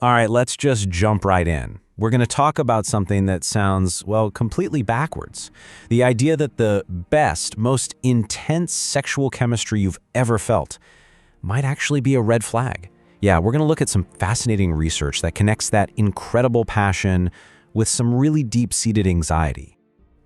All right, let's just jump right in. We're going to talk about something that sounds, well, completely backwards. The idea that the best, most intense sexual chemistry you've ever felt might actually be a red flag. Yeah, we're going to look at some fascinating research that connects that incredible passion with some really deep-seated anxiety.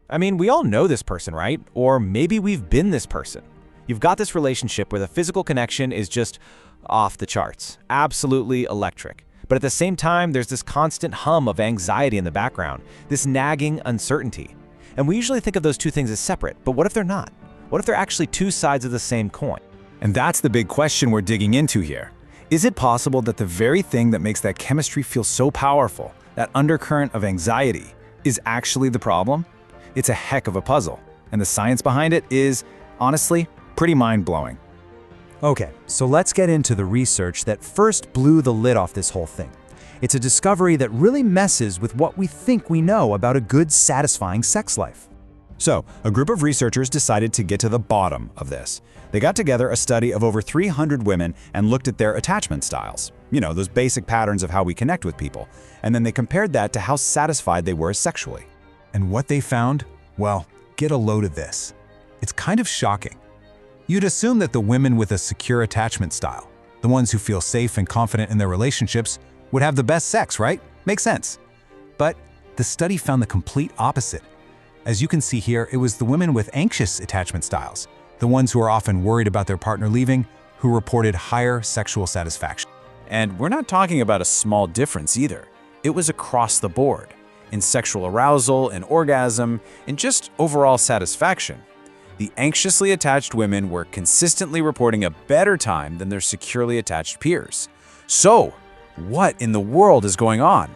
I mean, we all know this person, right? Or maybe we've been this person. You've got this relationship where the physical connection is just off the charts, absolutely electric. But at the same time, there's this constant hum of anxiety in the background, this nagging uncertainty. And we usually think of those two things as separate, but what if they're not? What if they're actually two sides of the same coin? And that's the big question we're digging into here. Is it possible that the very thing that makes that chemistry feel so powerful, that undercurrent of anxiety, is actually the problem? It's a heck of a puzzle, and the science behind it is, honestly, pretty mind-blowing. Okay, so let's get into the research that first blew the lid off this whole thing. It's a discovery that really messes with what we think we know about a good, satisfying sex life. So, a group of researchers decided to get to the bottom of this. They got together a study of over 300 women and looked at their attachment styles. You know, those basic patterns of how we connect with people. And then they compared that to how satisfied they were sexually. And what they found? Well, get a load of this. It's kind of shocking. You'd assume that the women with a secure attachment style, the ones who feel safe and confident in their relationships, would have the best sex, right? Makes sense. But the study found the complete opposite. As you can see here, it was the women with anxious attachment styles, the ones who are often worried about their partner leaving, who reported higher sexual satisfaction. And we're not talking about a small difference either. It was across the board, in sexual arousal, in orgasm, in just overall satisfaction. The anxiously attached women were consistently reporting a better time than their securely attached peers. So, what in the world is going on?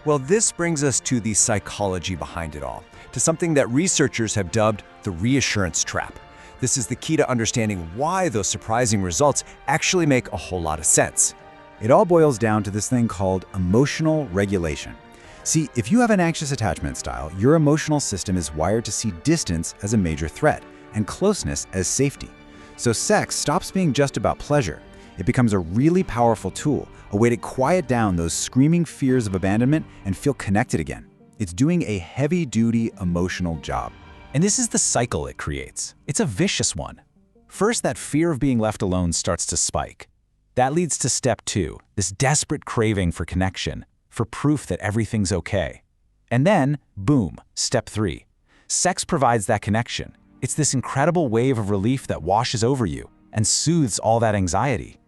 Well, this brings us to the psychology behind it all, to something that researchers have dubbed the reassurance trap. This is the key to understanding why those surprising results actually make a whole lot of sense. It all boils down to this thing called emotional regulation. See, if you have an anxious attachment style, your emotional system is wired to see distance as a major threat and closeness as safety. So sex stops being just about pleasure. It becomes a really powerful tool, a way to quiet down those screaming fears of abandonment and feel connected again. It's doing a heavy-duty emotional job. And this is the cycle it creates. It's a vicious one. First, that fear of being left alone starts to spike. That leads to step 2, this desperate craving for connection, for proof that everything's okay. And then, boom, step 3. Sex provides that connection. It's this incredible wave of relief that washes over you and soothes all that anxiety.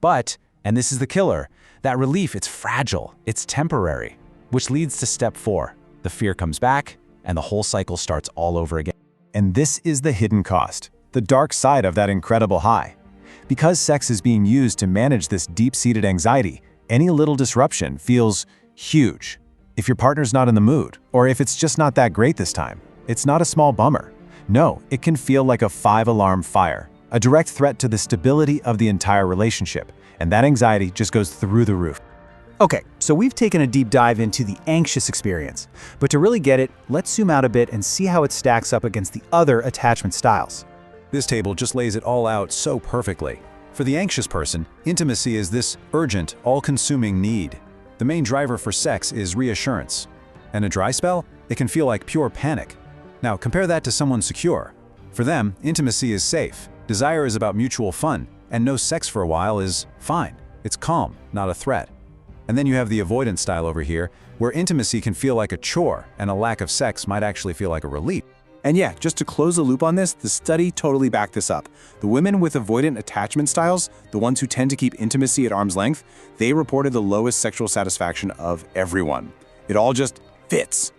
But, and this is the killer, that relief, it's fragile, it's temporary, which leads to step 4. The fear comes back, and the whole cycle starts all over again. And this is the hidden cost, the dark side of that incredible high. Because sex is being used to manage this deep-seated anxiety, any little disruption feels huge. If your partner's not in the mood, or if it's just not that great this time, it's not a small bummer. No, it can feel like a 5-alarm fire, a direct threat to the stability of the entire relationship, and that anxiety just goes through the roof. Okay, so we've taken a deep dive into the anxious experience, but to really get it, let's zoom out a bit and see how it stacks up against the other attachment styles. This table just lays it all out so perfectly. For the anxious person, intimacy is this urgent, all-consuming need. The main driver for sex is reassurance. And a dry spell, it can feel like pure panic. Now, compare that to someone secure. For them, intimacy is safe, desire is about mutual fun, and no sex for a while is fine. It's calm, not a threat. And then you have the avoidance style over here, where intimacy can feel like a chore, and a lack of sex might actually feel like a relief. And yeah, just to close the loop on this, the study totally backed this up. The women with avoidant attachment styles, the ones who tend to keep intimacy at arm's length, they reported the lowest sexual satisfaction of everyone. It all just fits.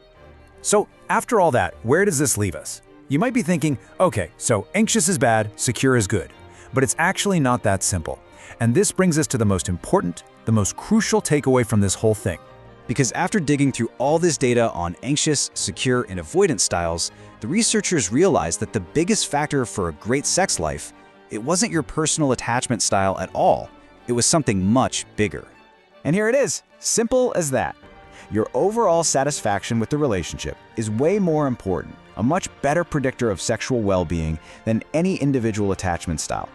So, after all that, where does this leave us? You might be thinking, okay, so anxious is bad, secure is good. But it's actually not that simple. And this brings us to the most important, the most crucial takeaway from this whole thing. Because after digging through all this data on anxious, secure, and avoidant styles, the researchers realized that the biggest factor for a great sex life, it wasn't your personal attachment style at all. It was something much bigger. And here it is, simple as that. Your overall satisfaction with the relationship is way more important, a much better predictor of sexual well-being than any individual attachment style.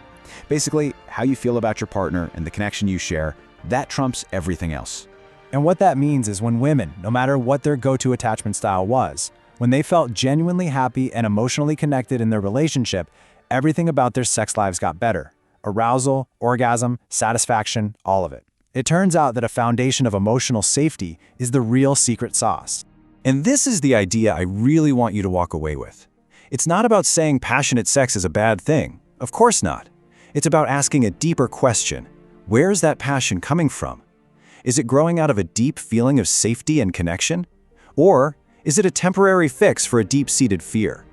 Basically, how you feel about your partner and the connection you share, that trumps everything else. And what that means is when women, no matter what their go-to attachment style was, when they felt genuinely happy and emotionally connected in their relationship, everything about their sex lives got better. Arousal, orgasm, satisfaction, all of it. It turns out that a foundation of emotional safety is the real secret sauce. And this is the idea I really want you to walk away with. It's not about saying passionate sex is a bad thing. Of course not. It's about asking a deeper question. Where's that passion coming from? Is it growing out of a deep feeling of safety and connection? Or is it a temporary fix for a deep-seated fear?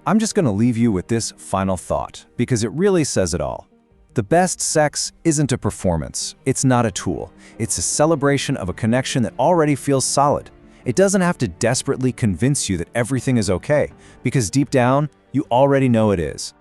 I'm just going to leave you with this final thought, because it really says it all. The best sex isn't a performance. It's not a tool. It's a celebration of a connection that already feels solid. It doesn't have to desperately convince you that everything is okay, because deep down, you already know it is.